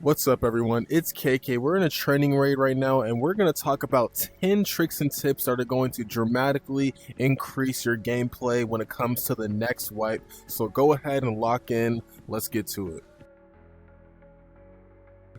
What's up, everyone? It's KK. We're in a training raid right now, and we're going to talk about 10 tricks and tips that are going to dramatically increase your gameplay when it comes to the next wipe. So go ahead and lock in. Let's get to it.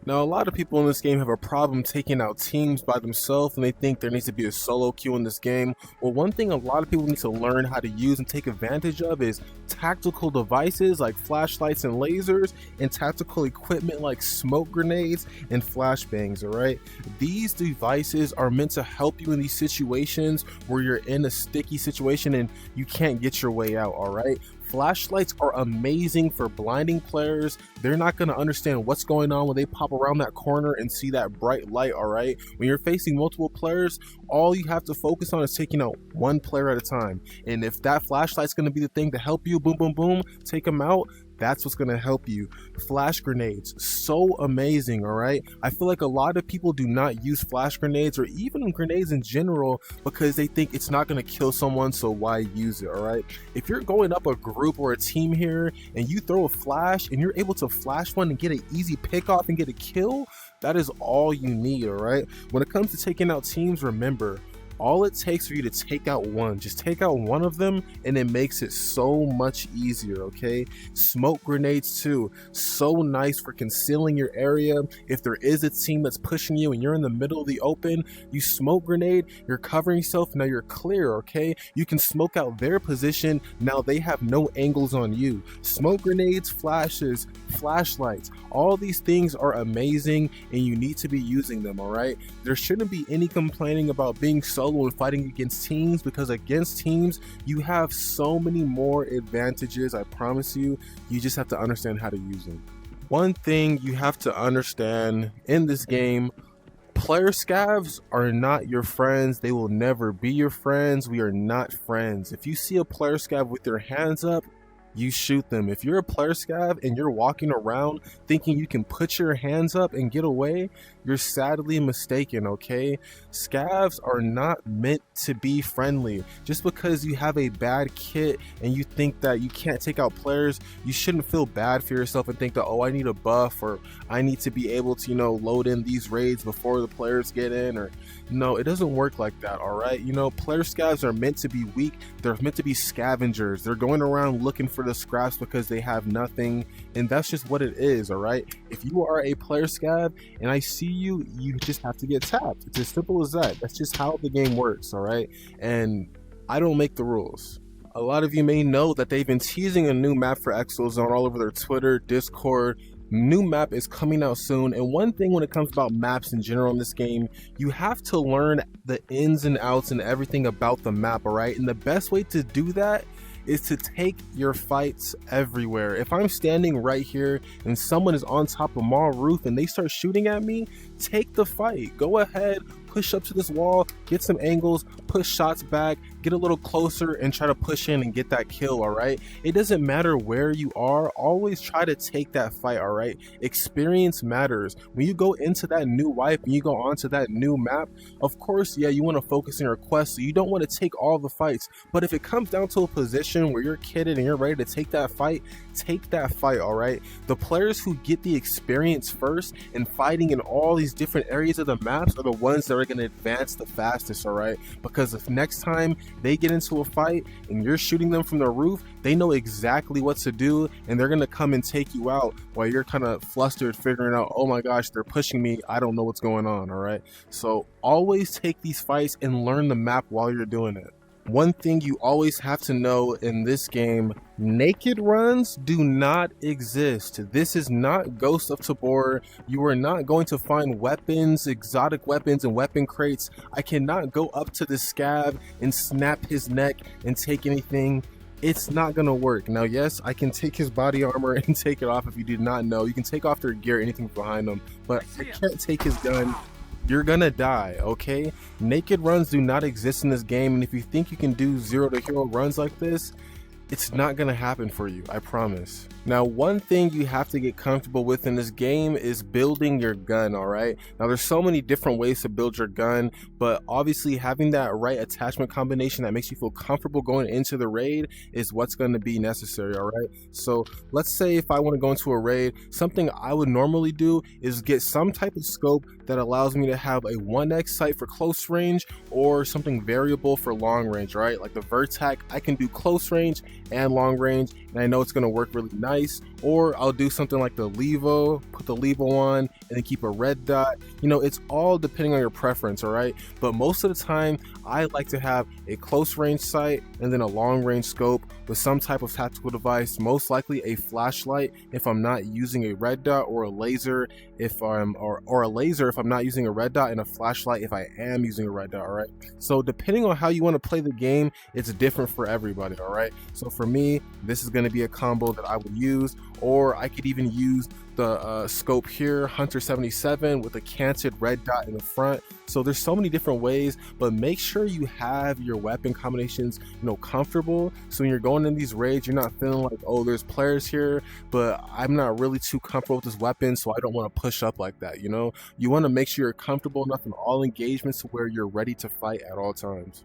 Now, a lot of people in this game have a problem taking out teams by themselves, and they think there needs to be a solo queue in this game. Well, one thing a lot of people need to learn how to use and take advantage of is tactical devices like flashlights and lasers, and tactical equipment like smoke grenades and flashbangs, alright? These devices are meant to help you in these situations where you're in a sticky situation and you can't get your way out, alright? Flashlights are amazing for blinding players. They're not going to understand what's going on when they pop around that corner and see that bright light, alright? When you're facing multiple players, all you have to focus on is taking out one player at a time. And if that flashlight's going to be the thing to help you, boom, boom, boom, take them out, that's what's going to help you. Flash grenades, so amazing, alright? I feel like a lot of people do not use flash grenades or even grenades in general because they think it's not going to kill someone, so why use it, alright? If you're going up a group or a team here and you throw a flash and you're able to flash one and get an easy pick off and get a kill, that is all you need, alright? When it comes to taking out teams, remember, all it takes for you to take out one, just take out one of them and it makes it so much easier, okay? Smoke grenades too, so nice for concealing your area. If there is a team that's pushing you and you're in the middle of the open, you smoke grenade, you're covering yourself, now you're clear, okay? You can smoke out their position, now they have no angles on you. Smoke grenades, flashes, flashlights, all these things are amazing and you need to be using them, alright? There shouldn't be any complaining about being solo and fighting against teams, because against teams you have so many more advantages. I promise you, you just have to understand how to use them. One thing you have to understand in this game, player scavs are not your friends. They will never be your friends. We are not friends. If you see a player scav with their hands up, you shoot them. If you're a player scav and you're walking around thinking you can put your hands up and get away, you're sadly mistaken, okay? Scavs are not meant to be friendly. Just because you have a bad kit and you think that you can't take out players, you shouldn't feel bad for yourself and think that, oh, I need a buff, or I need to be able to, load in these raids before the players get in, or no, it doesn't work like that, alright? Player scavs are meant to be weak. They're meant to be scavengers. They're going around looking for the scraps because they have nothing, and that's just what it is, alright? If you are a player scav and I see you, you just have to get tapped. It's as simple as that. That's just how the game works, alright? And I don't make the rules. A lot of you may know that they've been teasing a new map for Exfil Zone all over their Twitter, Discord. New map is coming out soon, and one thing when it comes about maps in general in this game, you have to learn the ins and outs and everything about the map, alright? And the best way to do that is to take your fights everywhere. If I'm standing right here and someone is on top of mall roof and they start shooting at me, take the fight. Go ahead, push up to this wall, get some angles, push shots back, get a little closer and try to push in and get that kill, alright? It doesn't matter where you are, always try to take that fight, alright? Experience matters. When you go into that new wipe and you go onto that new map, of course, yeah, you want to focus on your quest, so you don't want to take all the fights, but if it comes down to a position where you're kitted and you're ready to take that fight, alright? The players who get the experience first and fighting in all these different areas of the maps are the ones that are going to advance the fastest, alright? Because if next time they get into a fight and you're shooting them from the roof, they know exactly what to do and they're going to come and take you out while you're kind of flustered figuring out, oh my gosh, they're pushing me, I don't know what's going on, alright? So always take these fights and learn the map while you're doing it. One thing you always have to know in this game, naked runs do not exist. This is not Ghost of Tabor. You are not going to find weapons, exotic weapons and weapon crates. I cannot go up to the scav and snap his neck and take anything. It's not gonna work. Now, yes, I can take his body armor and take it off if you did not know. You can take off their gear, anything behind them, but I can't take his gun. You're gonna die, okay? Naked runs do not exist in this game, and if you think you can do 0 to hero runs like this, it's not gonna happen for you, I promise. Now, one thing you have to get comfortable with in this game is building your gun, all right? Now, there's so many different ways to build your gun, but obviously having that right attachment combination that makes you feel comfortable going into the raid is what's gonna be necessary, all right? So let's say if I wanna go into a raid, something I would normally do is get some type of scope that allows me to have a 1x sight for close range or something variable for long range, right? Like the Vertac, I can do close range and long range, and I know it's gonna work really nice. Or I'll do something like the Levo, put the Levo on, and then keep a red dot. You know, it's all depending on your preference, all right? But most of the time, I like to have a close range sight and then a long range scope with some type of tactical device, most likely a flashlight if I'm not using a red dot, or a laser if I'm or a laser if I'm not using a red dot, and a flashlight if I am using a red dot, all right? So depending on how you want to play the game, it's different for everybody, all right? So for me, this is going to be a combo that I would use, or I could even use the scope here, Hunter 77 with a canted red dot in the front. So there's so many different ways, but make sure you have your weapon combinations, you know, comfortable. So when you're going in these raids, you're not feeling like, oh, there's players here, but I'm not really too comfortable with this weapon, so I don't want to push up like that, you know? You want to make sure you're comfortable enough in all engagements to where you're ready to fight at all times.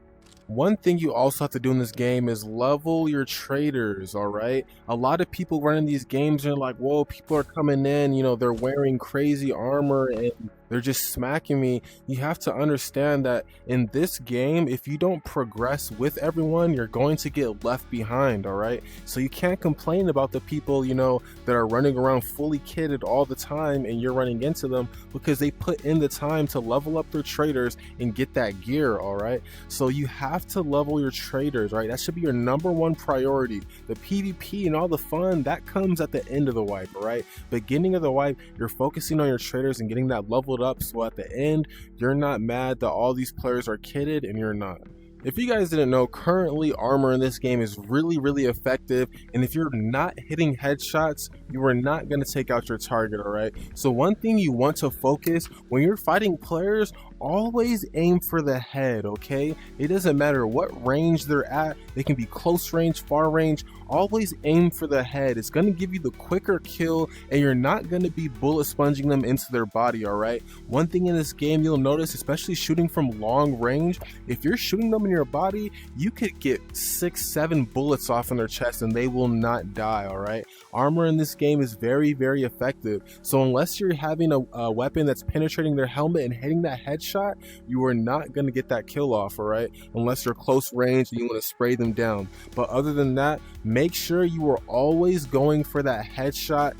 One thing you also have to do in this game is level your traders, all right? A lot of people running these games are like, whoa, people are coming in, you know, they're wearing crazy armor and they're just smacking me. You have to understand that in this game, if you don't progress with everyone, you're going to get left behind, all right? So you can't complain about the people, you know, that are running around fully kitted all the time and you're running into them, because they put in the time to level up their traders and get that gear, all right? So you have to level your traders, right? That should be your #1 priority. The PvP and all the fun, that comes at the end of the wipe, all right? Beginning of the wipe, you're focusing on your traders and getting that leveled up, so at the end, you're not mad that all these players are kitted and you're not. If you guys didn't know, currently armor in this game is really effective, and if you're not hitting headshots, you are not going to take out your target, all right? So one thing you want to focus when you're fighting players, always aim for the head, okay? It doesn't matter what range they're at. They can be close range, far range. Always aim for the head. It's going to give you the quicker kill, and you're not going to be bullet sponging them into their body, all right? One thing in this game you'll notice, especially shooting from long range, if you're shooting them in your body, you could get 6-7 bullets off in their chest and they will not die, all right? Armor in this game is very effective. So unless you're having a weapon that's penetrating their helmet and hitting that headshot, you are not going to get that kill off, all right? Unless you're close range and you want to spray them down. But other than that, make sure you are always going for that headshot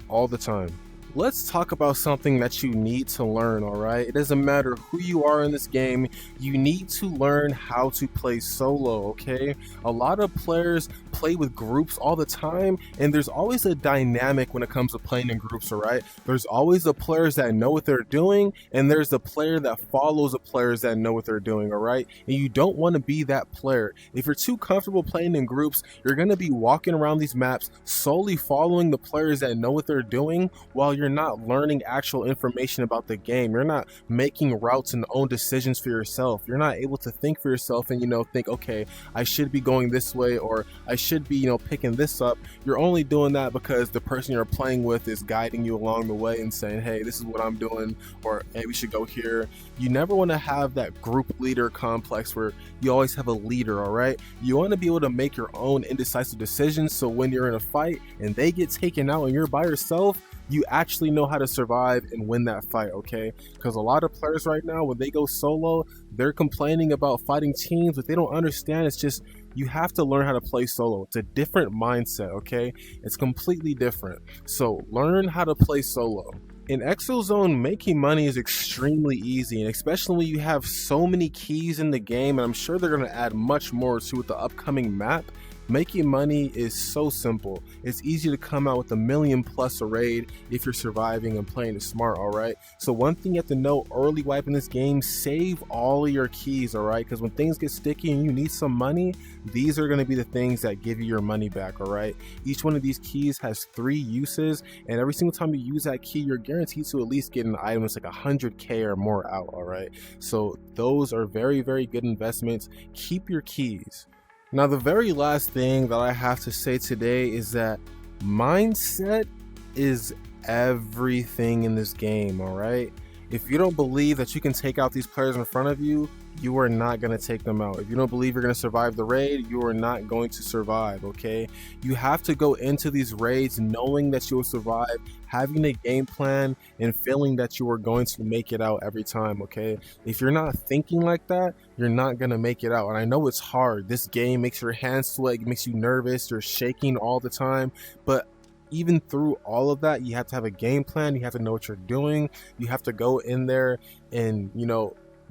all the time. Let's talk about something that you need to learn, all right? It doesn't matter who you are in this game, you need to learn how to play solo, okay? A lot of players play with groups all the time, and there's always a dynamic when it comes to playing in groups, all right? There's always the players that know what they're doing, and there's the player that follows the players that know what they're doing, all right? And you don't want to be that player. If you're too comfortable playing in groups, you're going to be walking around these maps solely following the players that know what they're doing, while you're not learning actual information about the game. You're not making routes and own decisions for yourself. You're not able to think for yourself and, you know, think, okay, I should be going this way, or I should be, you know, picking this up. You're only doing that because the person you're playing with is guiding you along the way and saying, hey, this is what I'm doing, or hey, we should go here. You never want to have that group leader complex where you always have a leader, all right? You want to be able to make your own indecisive decisions, so when you're in a fight and they get taken out and you're by yourself, you actually know how to survive and win that fight, okay? Because a lot of players right now, when they go solo, they're complaining about fighting teams, but they don't understand. It's just, you have to learn how to play solo. It's a different mindset, okay? It's completely different. So learn how to play solo. In Exfil Zone, making money is extremely easy, and especially when you have so many keys in the game, and I'm sure they're going to add much more to with the upcoming map. Making money is so simple. It's easy to come out with $1 million+ a raid if you're surviving and playing it smart, all right? So one thing you have to know early wipe in this game, save all of your keys, all right? Because when things get sticky and you need some money, these are going to be the things that give you your money back, all right? Each one of these keys has 3 uses, and every single time you use that key, you're guaranteed to at least get an item that's like 100K or more out, all right? So those are very good investments. Keep your keys. Now, the very last thing that I have to say today is that mindset is everything in this game, all right? If you don't believe that you can take out these players in front of you, you are not going to take them out. If you don't believe you're going to survive the raid, you are not going to survive, okay? You have to go into these raids knowing that you will survive, having a game plan, and feeling that you are going to make it out every time, okay? If you're not thinking like that, you're not going to make it out. And I know it's hard. This game makes your hands sweat, it makes you nervous, you're shaking all the time, but even through all of that, you have to have a game plan. You have to know what you're doing. You have to go in there and,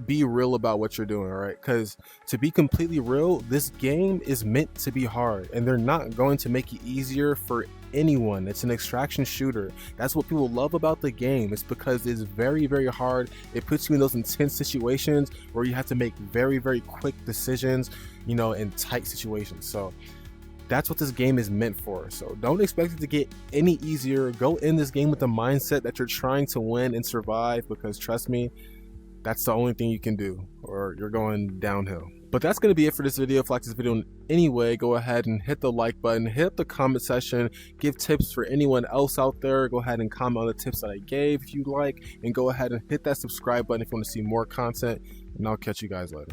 be real about what you're doing, all right? Because to be completely real, this game is meant to be hard, and they're not going to make it easier for anyone. It's an extraction shooter. That's what people love about the game. It's because it's very, very hard. It puts you in those intense situations where you have to make very, very quick decisions, in tight situations. So that's what this game is meant for. So don't expect it to get any easier. Go in this game with the mindset that you're trying to win and survive, because trust me, that's the only thing you can do, or you're going downhill. But that's going to be it for this video. If you like this video in any way, go ahead and hit the like button, hit up the comment section, give tips for anyone else out there. Go ahead and comment on the tips that I gave if you like, and go ahead and hit that subscribe button if you want to see more content, and I'll catch you guys later.